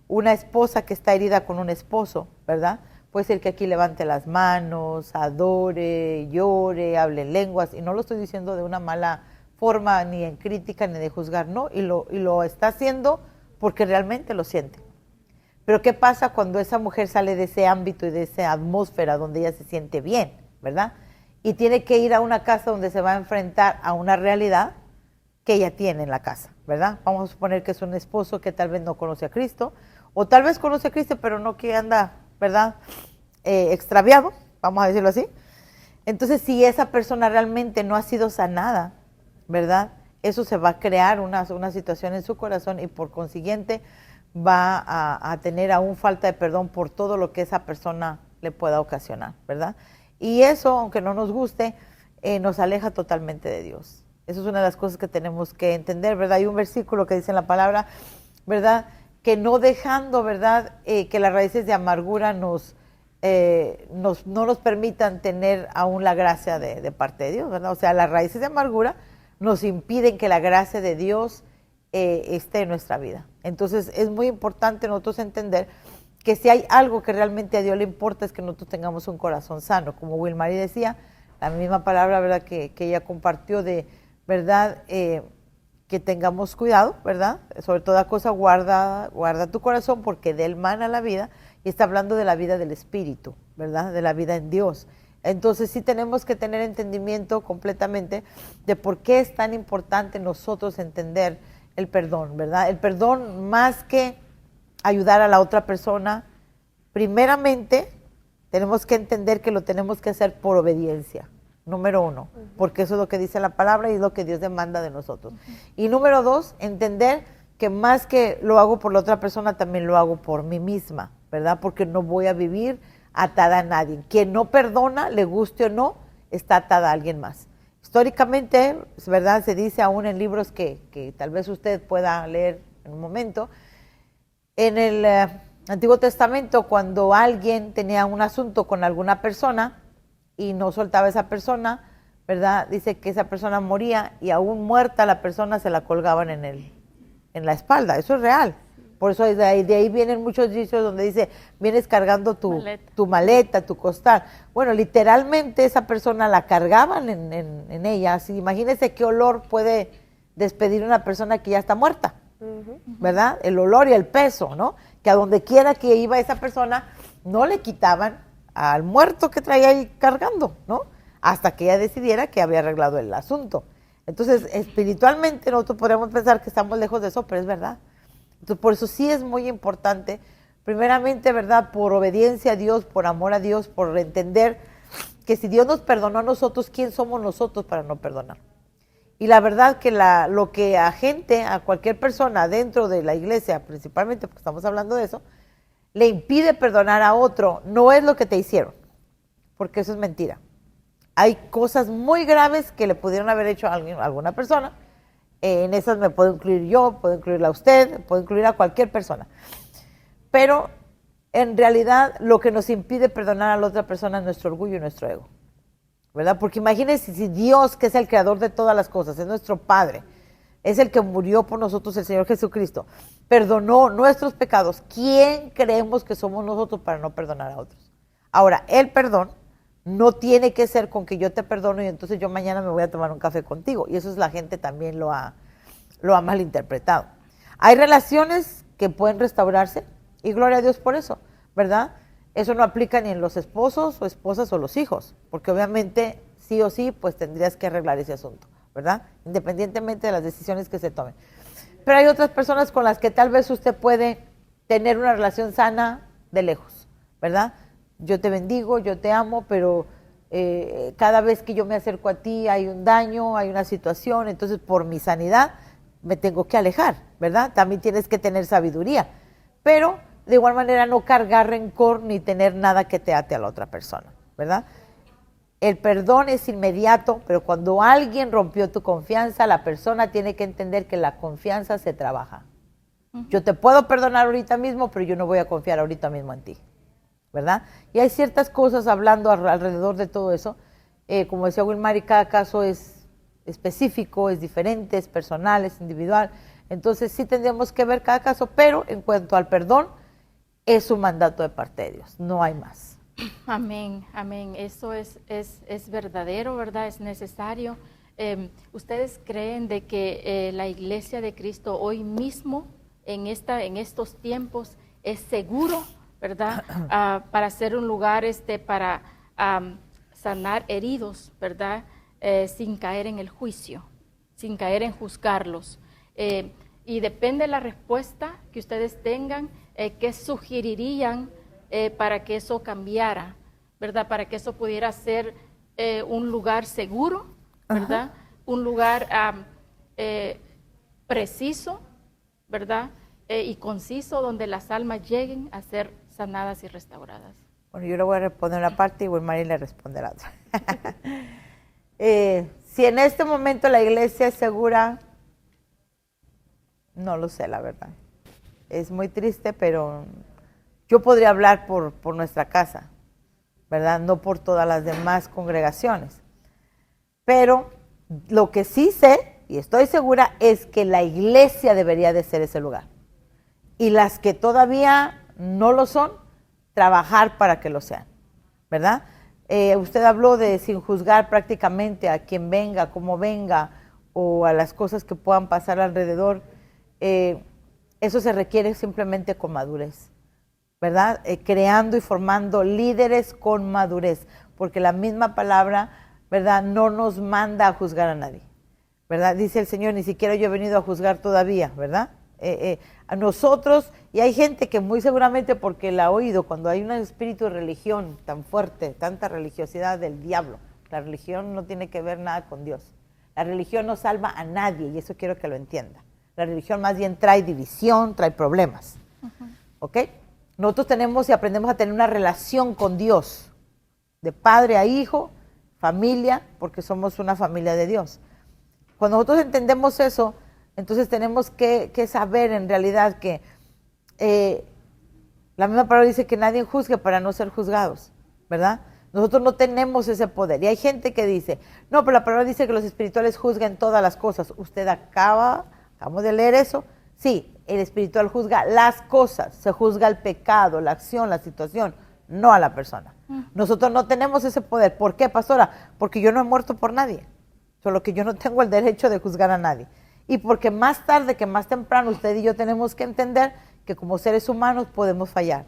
Speaker 2: Una esposa que está herida con un esposo, ¿verdad? Puede ser que aquí levante las manos, adore, llore, hable en lenguas, y no lo estoy diciendo de una mala forma, ni en crítica, ni de juzgar, no, y lo está haciendo porque realmente lo siente. Pero ¿qué pasa cuando esa mujer sale de ese ámbito y de esa atmósfera donde ella se siente bien, ¿verdad? Y tiene que ir a una casa donde se va a enfrentar a una realidad que ella tiene en la casa, ¿verdad? Vamos a suponer que es un esposo que tal vez no conoce a Cristo, o tal vez conoce a Cristo, pero no que anda, ¿verdad? Extraviado, vamos a decirlo así. Entonces, si esa persona realmente no ha sido sanada, ¿verdad? Eso se va a crear una situación en su corazón y por consiguiente va a tener aún falta de perdón por todo lo que esa persona le pueda ocasionar, ¿verdad? Y eso, aunque no nos guste, nos aleja totalmente de Dios. Eso es una de las cosas que tenemos que entender, ¿verdad? Hay un versículo que dice en la palabra, ¿verdad? Que no dejando, ¿verdad? Que las raíces de amargura no nos permitan tener aún la gracia de parte de Dios, ¿verdad? O sea, las raíces de amargura nos impiden que la gracia de Dios esté en nuestra vida. Entonces, es muy importante nosotros entender que si hay algo que realmente a Dios le importa es que nosotros tengamos un corazón sano. Como Wilmary decía, la misma palabra, ¿verdad? Que ella compartió de, ¿verdad? Que tengamos cuidado, ¿verdad? Sobre toda cosa guarda tu corazón porque de él mana la vida, y está hablando de la vida del Espíritu, ¿verdad? De la vida en Dios. Entonces sí tenemos que tener entendimiento completamente de por qué es tan importante nosotros entender el perdón, ¿verdad? El perdón, más que ayudar a la otra persona, primeramente tenemos que entender que lo tenemos que hacer por obediencia, número 1, porque eso es lo que dice la palabra y es lo que Dios demanda de nosotros. Y número 2, entender que más que lo hago por la otra persona, también lo hago por mí misma, ¿verdad? Porque no voy a vivir atada a nadie. Quien no perdona, le guste o no, está atada a alguien más. Históricamente, ¿verdad? Se dice aún en libros que tal vez usted pueda leer en un momento, en el Antiguo Testamento, cuando alguien tenía un asunto con alguna persona y no soltaba a esa persona, ¿verdad? Dice que esa persona moría y aún muerta la persona se la colgaban en la espalda. Eso es real. Por eso de ahí vienen muchos dichos donde dice, vienes cargando tu maleta, tu costal. Bueno, literalmente esa persona la cargaban en ella. Así, imagínense qué olor puede despedir una persona que ya está muerta, ¿verdad? El olor y el peso, ¿no? Que a donde quiera que iba esa persona, no le quitaban al muerto que traía ahí cargando, ¿no? Hasta que ella decidiera que había arreglado el asunto. Entonces, espiritualmente nosotros podemos pensar que estamos lejos de eso, pero es verdad. Entonces, por eso sí es muy importante, primeramente, ¿verdad? Por obediencia a Dios, por amor a Dios, por entender que si Dios nos perdonó a nosotros, ¿quién somos nosotros para no perdonar? Y la verdad que lo que a cualquier persona dentro de la iglesia, principalmente porque estamos hablando de eso, le impide perdonar a otro, no es lo que te hicieron, porque eso es mentira. Hay cosas muy graves que le pudieron haber hecho a alguna persona. En esas me puedo incluir yo, puedo incluirla a usted, puedo incluir a cualquier persona. Pero en realidad lo que nos impide perdonar a la otra persona es nuestro orgullo y nuestro ego, ¿verdad? Porque imagínense si Dios, que es el creador de todas las cosas, es nuestro Padre, es el que murió por nosotros, el Señor Jesucristo, perdonó nuestros pecados. ¿Quién creemos que somos nosotros para no perdonar a otros? Ahora, el perdón no tiene que ser con que yo te perdono y entonces yo mañana me voy a tomar un café contigo. Y eso es la gente también lo ha malinterpretado. Hay relaciones que pueden restaurarse y gloria a Dios por eso, ¿verdad? Eso no aplica ni en los esposos o esposas o los hijos, porque obviamente sí o sí pues tendrías que arreglar ese asunto, ¿verdad? Independientemente de las decisiones que se tomen. Pero hay otras personas con las que tal vez usted puede tener una relación sana de lejos, ¿verdad? Yo te bendigo, yo te amo, pero cada vez que yo me acerco a ti hay un daño, hay una situación, entonces por mi sanidad me tengo que alejar, ¿verdad? También tienes que tener sabiduría, pero de igual manera no cargar rencor ni tener nada que te ate a la otra persona, ¿verdad? El perdón es inmediato, pero cuando alguien rompió tu confianza, la persona tiene que entender que la confianza se trabaja. Yo te puedo perdonar ahorita mismo, pero yo no voy a confiar ahorita mismo en ti, ¿verdad? Y hay ciertas cosas hablando alrededor de todo eso, como decía Wilmar, y cada caso es específico, es diferente, es personal, es individual, entonces sí tendríamos que ver cada caso, pero en cuanto al perdón, es un mandato de parte de Dios, no hay más.
Speaker 1: Amén, amén, eso es verdadero, ¿verdad? Es necesario. ¿Ustedes creen de que la Iglesia de Cristo hoy mismo, en estos tiempos, es seguro, ¿verdad? Para ser un lugar para sanar heridos, ¿verdad? Sin caer en el juicio, sin caer en juzgarlos. Y depende de la respuesta que ustedes tengan, ¿qué sugerirían para que eso cambiara, ¿verdad? Para que eso pudiera ser un lugar seguro, ¿verdad? Un lugar preciso, ¿verdad? Y conciso, donde las almas lleguen a ser sanadas y restauradas.
Speaker 2: Bueno, yo le voy a responder una parte y Wilmar le responde la otra. Si en este momento la iglesia es segura, no lo sé, la verdad. Es muy triste, pero yo podría hablar por nuestra casa, ¿verdad? No por todas las demás congregaciones. Pero lo que sí sé, y estoy segura, es que la iglesia debería de ser ese lugar. Y las que todavía no lo son, trabajar para que lo sean, ¿verdad? Usted habló de sin juzgar prácticamente a quien venga, cómo venga, o a las cosas que puedan pasar alrededor. Eso se requiere simplemente con madurez, ¿verdad? Creando y formando líderes con madurez, porque la misma palabra, ¿verdad?, no nos manda a juzgar a nadie, ¿verdad? Dice el Señor, ni siquiera yo he venido a juzgar todavía, ¿verdad? A nosotros, y hay gente que muy seguramente porque la ha oído, cuando hay un espíritu de religión tan fuerte, tanta religiosidad del diablo, La religión no tiene que ver nada con Dios. La religión no salva a nadie y eso quiero que lo entienda. La religión más bien trae división, trae problemas. ¿Ok? Nosotros tenemos y aprendemos a tener una relación con Dios, de padre a hijo, familia, porque somos una familia de Dios. Cuando nosotros entendemos eso, entonces tenemos que saber en realidad que la misma palabra dice que nadie juzgue para no ser juzgados, ¿verdad? Nosotros no tenemos ese poder. Y hay gente que dice, no, pero la palabra dice que los espirituales juzgan todas las cosas. Usted acabamos de leer eso. Sí, el espiritual juzga las cosas, se juzga el pecado, la acción, la situación, no a la persona. Nosotros no tenemos ese poder. ¿Por qué, pastora? Porque yo no he muerto por nadie, solo que yo no tengo el derecho de juzgar a nadie. Y porque más tarde que más temprano usted y yo tenemos que entender que como seres humanos podemos fallar,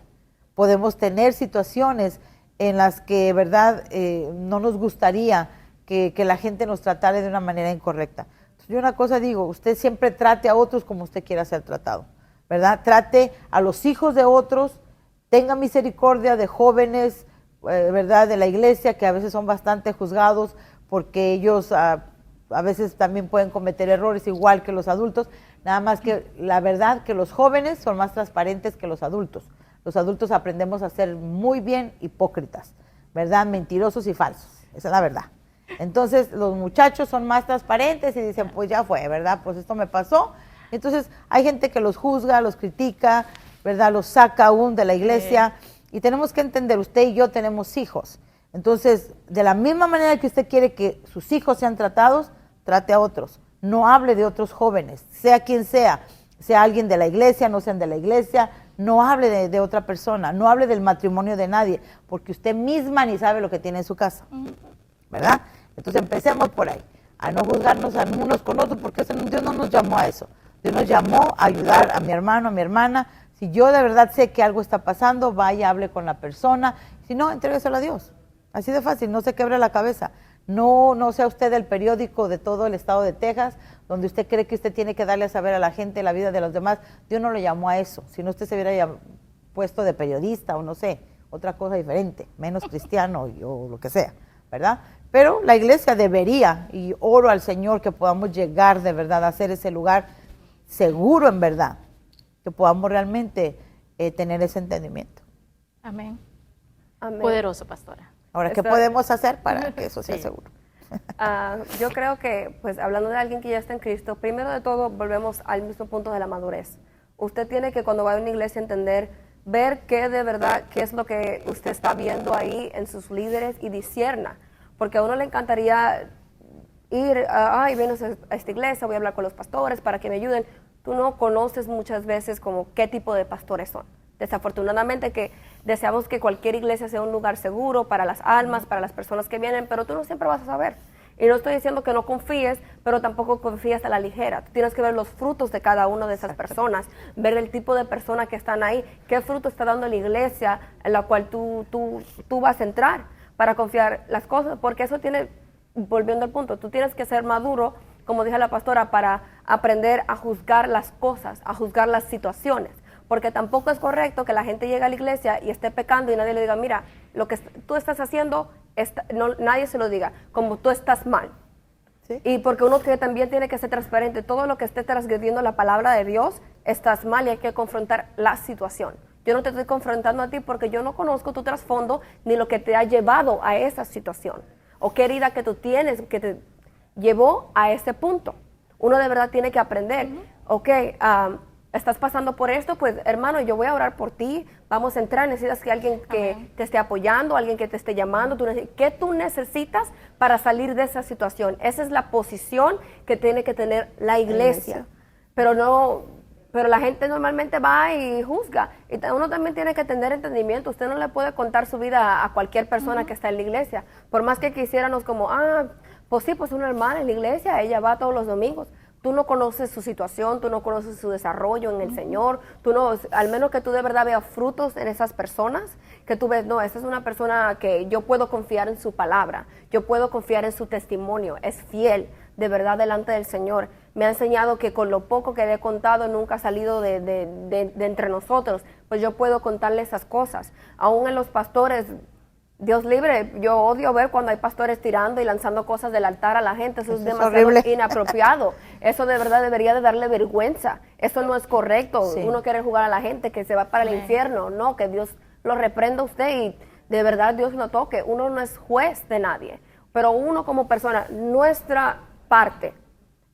Speaker 2: podemos tener situaciones en las que, verdad, no nos gustaría que la gente nos tratara de una manera incorrecta. Yo una cosa digo, usted siempre trate a otros como usted quiera ser tratado, ¿verdad? Trate a los hijos de otros, tenga misericordia de jóvenes, ¿verdad? De la iglesia, que a veces son bastante juzgados porque ellos a veces también pueden cometer errores igual que los adultos, nada más que la verdad que los jóvenes son más transparentes que los adultos. Los adultos aprendemos a ser muy bien hipócritas, ¿verdad? Mentirosos y falsos, esa es la verdad. Entonces los muchachos son más transparentes y dicen, pues ya fue, ¿verdad? Pues esto me pasó. Entonces hay gente que los juzga, los critica, ¿verdad? Los saca aún de la iglesia. Y tenemos que entender, usted y yo tenemos hijos. Entonces, de la misma manera que usted quiere que sus hijos sean tratados, trate a otros. No hable de otros jóvenes, sea quien sea alguien de la iglesia, no sean de la iglesia, no hable de otra persona, no hable del matrimonio de nadie, porque usted misma ni sabe lo que tiene en su casa, ¿verdad? Entonces empecemos por ahí, a no juzgarnos a unos con otros, porque Dios no nos llamó a eso. Dios nos llamó a ayudar a mi hermano, a mi hermana. Si yo de verdad sé que algo está pasando, vaya, hable con la persona. Si no, entrégueselo a Dios. Así de fácil, no se quebre la cabeza. No sea usted el periódico de todo el estado de Texas, donde usted cree que usted tiene que darle a saber a la gente la vida de los demás. Dios no lo llamó a eso. Si no, usted se hubiera puesto de periodista o no sé, otra cosa diferente, menos cristiano o lo que sea, ¿verdad? Pero la iglesia debería, y oro al Señor que podamos llegar de verdad a hacer ese lugar seguro en verdad, que podamos realmente tener ese entendimiento.
Speaker 1: Amén.
Speaker 3: Amén.
Speaker 1: Poderoso, pastora.
Speaker 2: Ahora, ¿qué podemos hacer para que eso sea
Speaker 1: Sí.
Speaker 2: seguro?
Speaker 3: Yo creo que, pues hablando de alguien que ya está en Cristo, primero de todo volvemos al mismo punto de la madurez. Usted tiene que cuando va a una iglesia entender, ver qué de verdad, qué es lo que usted está viendo ahí en sus líderes y discierna. Porque a uno le encantaría ir, vienes a esta iglesia, voy a hablar con los pastores para que me ayuden. Tú no conoces muchas veces como qué tipo de pastores son. Desafortunadamente que deseamos que cualquier iglesia sea un lugar seguro para las almas, para las personas que vienen, pero tú no siempre vas a saber. Y no estoy diciendo que no confíes, pero tampoco confíes a la ligera. Tú tienes que ver los frutos de cada una de esas personas, ver el tipo de persona que están ahí, qué fruto está dando la iglesia en la cual tú vas a entrar para confiar las cosas, porque eso tiene, volviendo al punto, tú tienes que ser maduro, como dijo la pastora, para aprender a juzgar las cosas, a juzgar las situaciones. Porque tampoco es correcto que la gente llegue a la iglesia y esté pecando y nadie le diga, mira, lo que tú estás haciendo, nadie se lo diga, como tú estás mal.
Speaker 2: ¿Sí?
Speaker 3: Y porque uno que también tiene que ser transparente, todo lo que esté transgrediendo la palabra de Dios, estás mal y hay que confrontar la situación. Yo no te estoy confrontando a ti porque yo no conozco tu trasfondo ni lo que te ha llevado a esa situación. O qué herida que tú tienes que te llevó a ese punto. Uno de verdad tiene que aprender, estás pasando por esto, pues hermano, yo voy a orar por ti, vamos a entrar, necesitas que alguien que te esté apoyando, alguien que te esté llamando, ¿qué tú necesitas para salir de esa situación? Esa es la posición que tiene que tener la iglesia. Pero la gente normalmente va y juzga, y uno también tiene que tener entendimiento. Usted no le puede contar su vida a cualquier persona que está en la iglesia, por más que quisiéramos como, pues sí, pues una hermana en la iglesia, ella va todos los domingos. Tú no conoces su situación, tú no conoces su desarrollo en el Señor, al menos que tú de verdad veas frutos en esas personas, que tú ves, no, esta es una persona que yo puedo confiar en su palabra, yo puedo confiar en su testimonio, es fiel de verdad delante del Señor. Me ha enseñado que con lo poco que le he contado nunca ha salido de entre nosotros, pues yo puedo contarle esas cosas. Aún en los pastores, Dios libre, yo odio ver cuando hay pastores tirando y lanzando cosas del altar a la gente, eso es demasiado
Speaker 2: horrible.
Speaker 3: inapropiado, eso de verdad debería de darle vergüenza, eso no es correcto,
Speaker 2: Sí.
Speaker 3: uno quiere jugar a la gente que se va para el infierno, no, que Dios lo reprenda a usted y de verdad Dios lo toque, uno no es juez de nadie, pero uno como persona, nuestra parte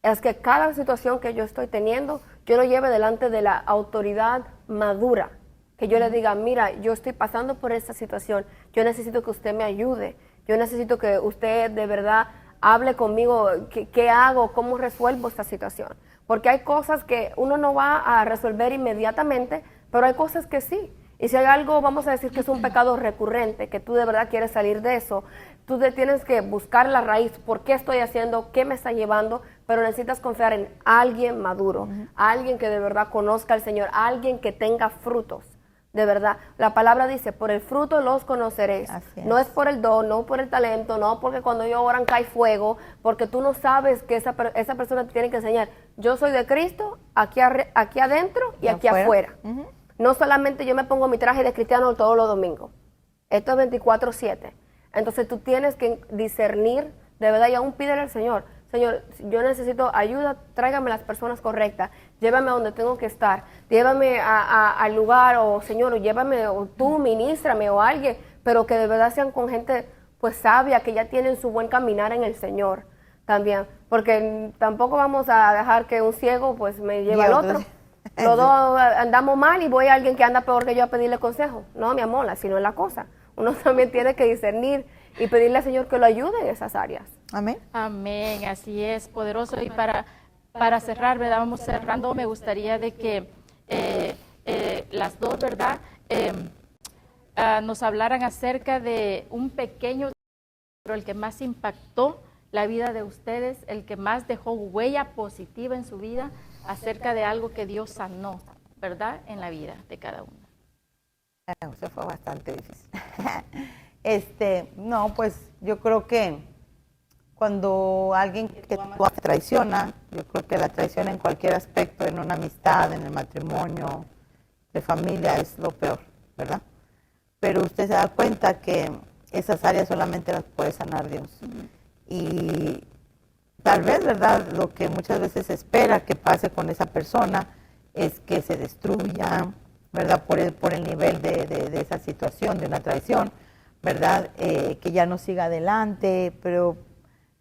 Speaker 3: es que cada situación que yo estoy teniendo, yo lo lleve delante de la autoridad madura, que yo le diga, mira, yo estoy pasando por esta situación, yo necesito que usted me ayude, yo necesito que usted de verdad hable conmigo, qué hago, cómo resuelvo esta situación. Porque hay cosas que uno no va a resolver inmediatamente, pero hay cosas que sí. Y si hay algo, vamos a decir que es un pecado recurrente, que tú de verdad quieres salir de eso, tú tienes que buscar la raíz, por qué estoy haciendo, qué me está llevando, pero necesitas confiar en alguien maduro, alguien que de verdad conozca al Señor, alguien que tenga frutos. De verdad, la palabra dice, por el fruto los conoceréis.
Speaker 2: Así es.
Speaker 3: No es por el don, no por el talento, no porque cuando ellos oran cae fuego, porque tú no sabes que esa persona te tiene que enseñar. Yo soy de Cristo, aquí adentro y aquí afuera. No solamente yo me pongo mi traje de cristiano todos los domingos. Esto es 24/7. Entonces tú tienes que discernir, de verdad, y aún pídele al Señor. Señor, yo necesito ayuda, tráigame las personas correctas, llévame a donde tengo que estar, llévame al lugar, o Señor, llévame, o tú, ministrame, o alguien, pero que de verdad sean con gente pues sabia, que ya tienen su buen caminar en el Señor también, porque tampoco vamos a dejar que un ciego pues me lleve al otro. Los dos andamos mal y voy a alguien que anda peor que yo a pedirle consejo. No, mi amor, así no es la cosa. Uno también tiene que discernir y pedirle al Señor que lo ayude en esas áreas.
Speaker 2: Amén.
Speaker 1: Amén, así es, poderoso. Y para cerrar, ¿verdad? Vamos cerrando, me gustaría de que las dos, ¿verdad? Nos hablaran acerca de un pequeño, pero el que más impactó la vida de ustedes, el que más dejó huella positiva en su vida, acerca de algo que Dios sanó, ¿verdad? En la vida de cada uno.
Speaker 2: Eso fue bastante difícil. No, pues yo creo que cuando alguien que tú amas te traiciona, yo creo que la traición en cualquier aspecto, en una amistad, en el matrimonio, de familia, es lo peor, ¿verdad? Pero usted se da cuenta que esas áreas solamente las puede sanar Dios. Y tal vez, ¿verdad? Lo que muchas veces se espera que pase con esa persona es que se destruya, ¿verdad? Por el nivel de esa situación, de una traición, ¿verdad? Que ya no siga adelante, pero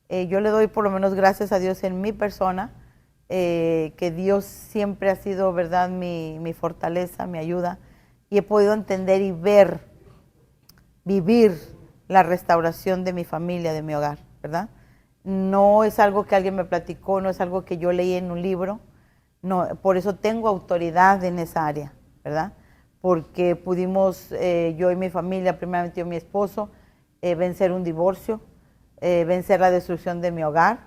Speaker 2: yo le doy por lo menos gracias a Dios en mi persona, que Dios siempre ha sido, ¿verdad? Mi fortaleza, mi ayuda, y he podido entender y vivir la restauración de mi familia, de mi hogar, ¿verdad? No es algo que alguien me platicó, no es algo que yo leí en un libro, no, por eso tengo autoridad en esa área, ¿verdad? Porque pudimos, yo y mi familia, primeramente yo y mi esposo, vencer un divorcio, vencer la destrucción de mi hogar,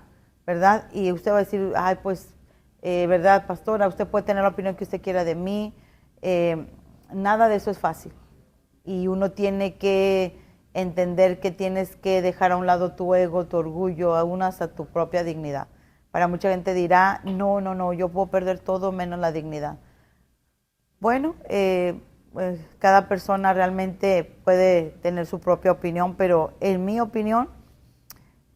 Speaker 2: ¿verdad? Y usted va a decir, ay, pues, ¿verdad, pastora? Usted puede tener la opinión que usted quiera de mí, nada de eso es fácil. Y uno tiene que entender que tienes que dejar a un lado tu ego, tu orgullo, aún hasta tu propia dignidad. Para mucha gente dirá, no, yo puedo perder todo menos la dignidad. Bueno, pues, cada persona realmente puede tener su propia opinión, pero en mi opinión,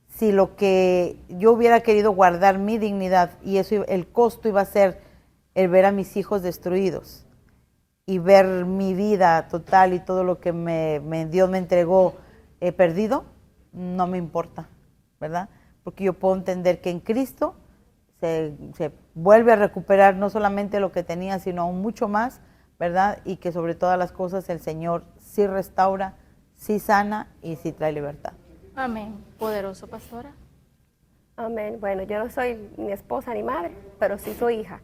Speaker 2: si lo que yo hubiera querido guardar mi dignidad y eso el costo iba a ser el ver a mis hijos destruidos y ver mi vida total y todo lo que Dios me entregó perdido, no me importa, ¿verdad? Porque yo puedo entender que en Cristo se vuelve a recuperar no solamente lo que tenía, sino aún mucho más, ¿verdad? Y que sobre todas las cosas el Señor sí restaura, sí sana y sí trae libertad.
Speaker 1: Amén. Poderoso, pastora.
Speaker 3: Amén. Bueno, yo no soy ni esposa ni madre, pero sí soy hija.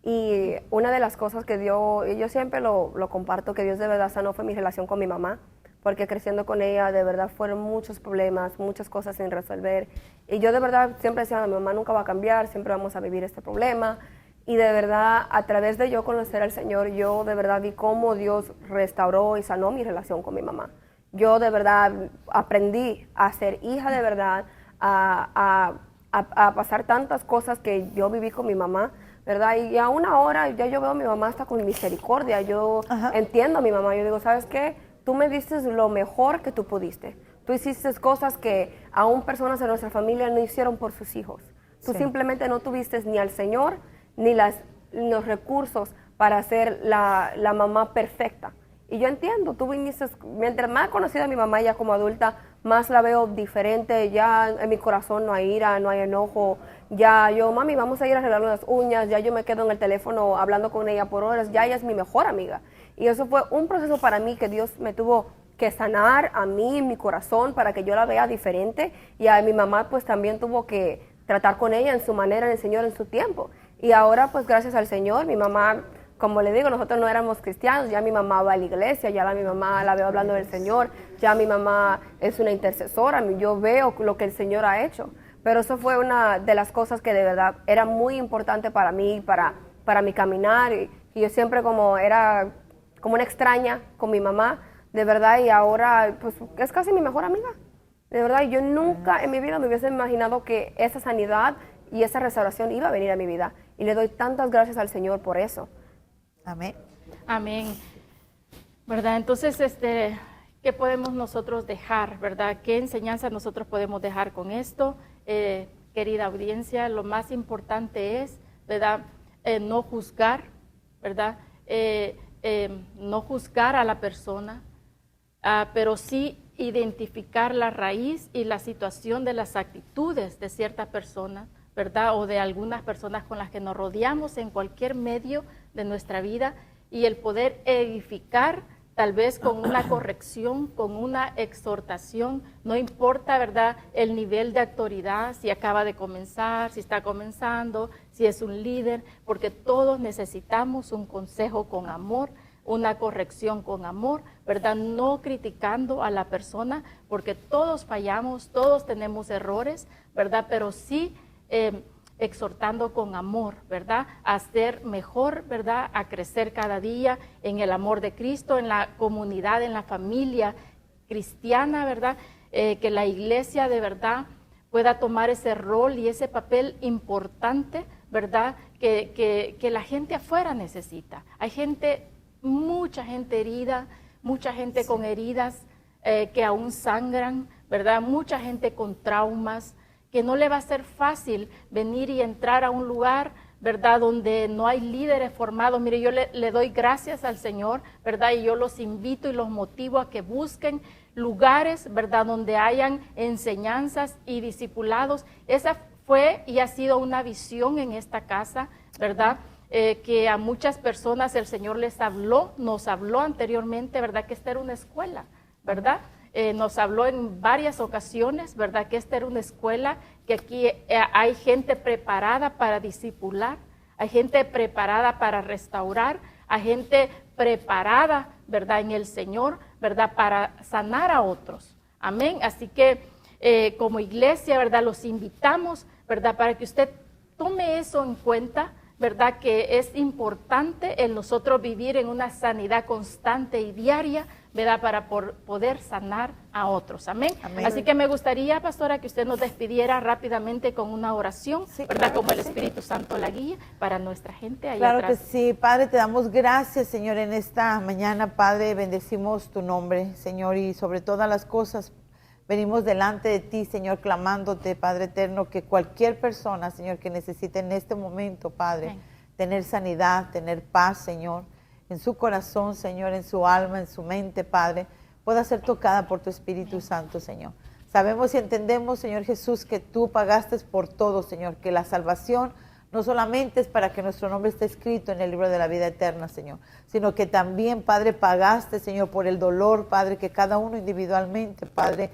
Speaker 3: Y una de las cosas que Dios, y yo siempre lo comparto, que Dios de verdad sanó fue mi relación con mi mamá, porque creciendo con ella de verdad fueron muchos problemas, muchas cosas sin resolver. Y yo de verdad siempre decía, mi mamá nunca va a cambiar, siempre vamos a vivir este problema. Y de verdad, a través de yo conocer al Señor, yo de verdad vi cómo Dios restauró y sanó mi relación con mi mamá. Yo de verdad aprendí a ser hija de verdad, a pasar tantas cosas que yo viví con mi mamá, ¿verdad? Y aún ahora ya yo veo a mi mamá hasta con misericordia. Yo entiendo a mi mamá. Yo digo, ¿sabes qué? tú me diste lo mejor que tú pudiste. Tú hiciste cosas que aún personas de nuestra familia no hicieron por sus hijos. Tú simplemente no tuviste ni al Señor, ni los recursos para ser la mamá perfecta. Y yo entiendo, tú viniste, mientras más he conocido a mi mamá ya como adulta, más la veo diferente, ya en mi corazón no hay ira, no hay enojo, ya yo, mami, vamos a ir a arreglar unas uñas, ya yo me quedo en el teléfono hablando con ella por horas, ya ella es mi mejor amiga. Y eso fue un proceso para mí que Dios me tuvo que sanar a mí en mi corazón para que yo la vea diferente, y a mi mamá pues también tuvo que tratar con ella en su manera, en el Señor, en su tiempo. Y ahora pues gracias al Señor, mi mamá, como le digo, nosotros no éramos cristianos, ya mi mamá va a la iglesia, ya mi mamá la veo hablando del Señor, ya mi mamá es una intercesora, yo veo lo que el Señor ha hecho. Pero eso fue una de las cosas que de verdad era muy importante para mí, para mi caminar, y yo siempre era como una extraña con mi mamá, de verdad, y ahora pues es casi mi mejor amiga. De verdad, yo nunca en mi vida me hubiese imaginado que esa sanidad y esa restauración iba a venir a mi vida. Y le doy tantas gracias al Señor por eso.
Speaker 2: Amén.
Speaker 1: Amén. ¿Verdad? Entonces, ¿qué podemos nosotros dejar? ¿Verdad? ¿Qué enseñanza nosotros podemos dejar con esto? Querida audiencia, lo más importante es, ¿verdad? No juzgar, ¿verdad? No juzgar a la persona, pero sí identificar la raíz y la situación de las actitudes de ciertas personas, ¿verdad? O de algunas personas con las que nos rodeamos en cualquier medio de nuestra vida, y el poder edificar tal vez con una corrección, con una exhortación, no importa, ¿verdad?, el nivel de autoridad, si acaba de comenzar, si está comenzando, si es un líder, porque todos necesitamos un consejo con amor, una corrección con amor, ¿verdad? No criticando a la persona, porque todos fallamos, todos tenemos errores, ¿verdad? Pero sí exhortando con amor, ¿verdad? A ser mejor, ¿verdad? A crecer cada día en el amor de Cristo, en la comunidad, en la familia cristiana, ¿verdad? Que la iglesia de verdad pueda tomar ese rol y ese papel importante, ¿verdad? Que la gente afuera necesita. Hay gente, mucha gente herida, mucha gente con heridas que aún sangran, ¿verdad? Mucha gente con traumas, que no le va a ser fácil venir y entrar a un lugar, ¿verdad?, donde no hay líderes formados. Mire, yo le doy gracias al Señor, ¿verdad?, y yo los invito y los motivo a que busquen lugares, ¿verdad?, donde hayan enseñanzas y discipulados. Esa fue y ha sido una visión en esta casa, ¿verdad?, que a muchas personas el Señor nos habló anteriormente, ¿verdad?, que esta era una escuela, ¿verdad?, nos habló en varias ocasiones, ¿verdad?, que esta era una escuela, que aquí hay gente preparada para discipular, hay gente preparada para restaurar, hay gente preparada, ¿verdad?, en el Señor, ¿verdad?, para sanar a otros. Amén. Así que como iglesia, ¿verdad?, los invitamos, ¿verdad?, para que usted tome eso en cuenta, ¿verdad?, que es importante el nosotros vivir en una sanidad constante y diaria, ¿verdad?, para poder sanar a otros. Amén.
Speaker 2: Amén.
Speaker 1: Así que me gustaría, pastora, que usted nos despidiera rápidamente con una oración,
Speaker 2: Sí,
Speaker 1: ¿verdad?,
Speaker 2: claro
Speaker 1: como el
Speaker 2: que sí.
Speaker 1: Espíritu Santo la guía para nuestra gente allá
Speaker 2: Claro
Speaker 1: atrás.
Speaker 2: que sí, Padre, te damos gracias, Señor, en esta mañana, Padre, bendecimos tu nombre, Señor, y sobre todas las cosas venimos delante de ti, Señor, clamándote, Padre eterno, que cualquier persona, Señor, que necesite en este momento, Padre,
Speaker 1: Amén.
Speaker 2: tener sanidad, tener paz, Señor, en su corazón, Señor, en su alma, en su mente, Padre, pueda ser tocada por tu Espíritu Santo, Señor. Sabemos y entendemos, Señor Jesús, que tú pagaste por todo, Señor, que la salvación no solamente es para que nuestro nombre esté escrito en el libro de la vida eterna, Señor, sino que también, Padre, pagaste, Señor, por el dolor, Padre, que cada uno individualmente, Padre,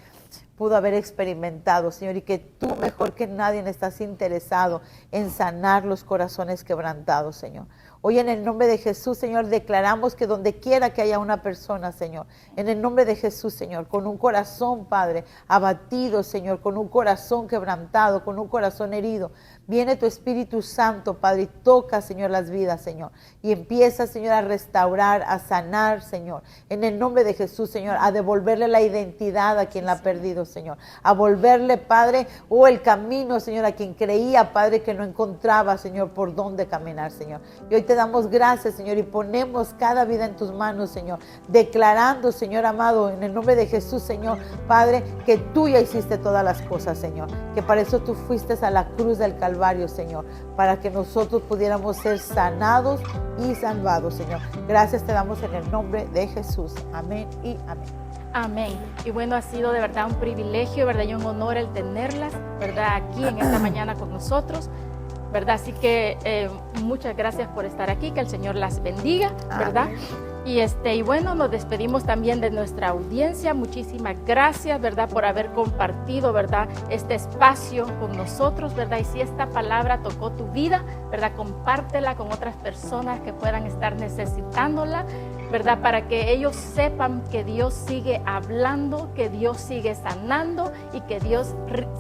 Speaker 2: pudo haber experimentado, Señor, y que tú mejor que nadie estás interesado en sanar los corazones quebrantados, Señor. Hoy en el nombre de Jesús, Señor, declaramos que donde quiera que haya una persona, Señor, en el nombre de Jesús, Señor, con un corazón, Padre, abatido, Señor, con un corazón quebrantado, con un corazón herido, viene tu Espíritu Santo, Padre, y toca, Señor, las vidas, Señor, y empieza, Señor, a restaurar, a sanar, Señor, en el nombre de Jesús, Señor, a devolverle la identidad a quien la ha perdido, Señor, a volverle, Padre, el camino, Señor, a quien creía, Padre, que no encontraba, Señor, por dónde caminar, Señor. Y hoy te damos gracias, Señor, y ponemos cada vida en tus manos, Señor, declarando, Señor amado, en el nombre de Jesús, Señor, Padre, que tú ya hiciste todas las cosas, Señor, que para eso tú fuiste a la cruz del Calvario, Señor, para que nosotros pudiéramos ser sanados y salvados, Señor. Gracias te damos en el nombre de Jesús. Amén y amén.
Speaker 1: Amén. Y bueno, ha sido de verdad un privilegio, ¿verdad? Y un honor el tenerlas, ¿verdad? Aquí en esta mañana con nosotros, ¿verdad? Así que muchas gracias por estar aquí, que el Señor las bendiga, ¿verdad? Amén. Y bueno, nos despedimos también de nuestra audiencia. Muchísimas gracias, ¿verdad? Por haber compartido, ¿verdad? Este espacio con nosotros, ¿verdad? Y si esta palabra tocó tu vida, ¿verdad? Compártela con otras personas que puedan estar necesitándola, ¿verdad? Para que ellos sepan que Dios sigue hablando, que Dios sigue sanando y que Dios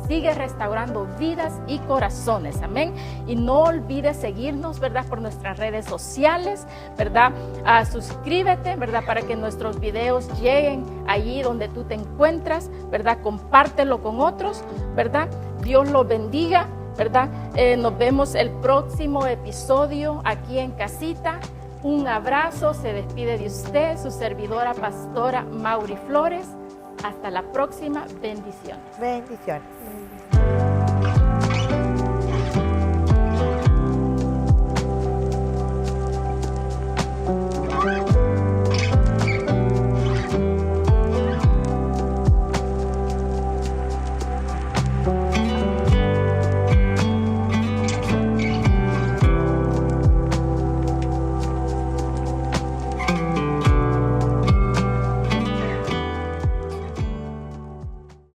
Speaker 1: sigue restaurando vidas y corazones. Amén. Y no olvides seguirnos, ¿verdad? Por nuestras redes sociales, ¿verdad? Suscríbete, ¿verdad? Para que nuestros videos lleguen allí donde tú te encuentras, ¿verdad? Compártelo con otros, ¿verdad? Dios los bendiga, ¿verdad? Nos vemos el próximo episodio aquí en casita. Un abrazo, se despide de usted, su servidora pastora Mauri Flores. Hasta la próxima, bendiciones.
Speaker 2: Bendiciones.